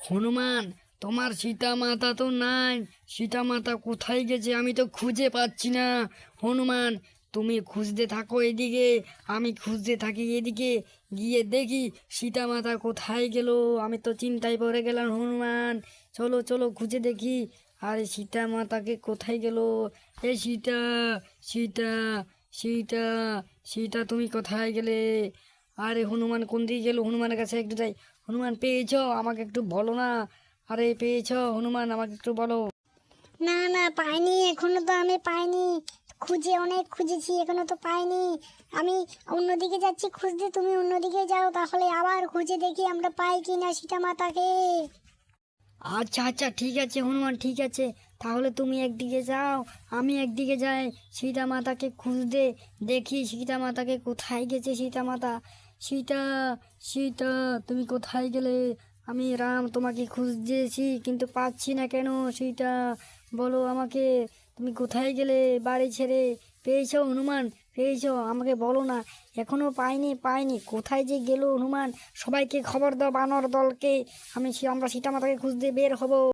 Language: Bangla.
হনুমান, তোমার সীতা মাতা তো নাই। সীতা মাতা কোথায় গেছে? আমি তো খুঁজে পাচ্ছি না। হনুমান, তুমি খুঁজতে থাকো এদিকে, আমি খুঁজতে থাকি এদিকে। গিয়ে দেখি সীতা মাতা কোথায় গেল। আমি তো চিন্তায় পড়ে গেলাম হনুমান। চলো চলো খুঁজে দেখি। আরে সীতা মাতাকে কোথায় গেল? এ সীতা, সীতা, সীতা, সীতা তুমি কোথায় গেলে? আরে হনুমান কোন দিকে গেল? হনুমানের কাছে একটু যাই। হনুমান, পেয়েছো? আমাকে একটু বলো না। আরে পেয়েছো হনুমান? আমাকে একটু বলো। না না, পাইনি, এখনো তো আমি পাইনি। অনেক খুঁজেছি, এখনো তো পাইনি। আমি অন্যদিকে যাচ্ছি খুঁজতে, তুমি অন্যদিকে যাও, তাহলে আবার খুঁজে দেখি আমরা পাই কি না সীতা মাতাকে। আচ্ছা আচ্ছা, ঠিক আছে হনুমান, ঠিক আছে। তাহলে তুমি একদিকে যাও, আমি একদিকে যাই সীতা মাতাকে খুঁজতে। দেখি সীতা মাতাকে কোথায় গেছে সীতা মাতা। সীতা, সীতা, তুমি কোথায় গেলে? আমি রাম তোমাকে খুঁজতেছি কিন্তু পাচ্ছি না কেন? সীতা, বলো আমাকে, তুমি কোথায় গেলে বাড়ি ছেড়ে? পেয়েছো হনুমান? পেয়েছো? আমাকে বলো না। এখনো পাইনি, পাইনি, কোথায় যে গেল হনুমান? সবাইকে খবর দাও, বানর দলকে। আমরা সীতা মাতাকে খুঁজতে বের হব।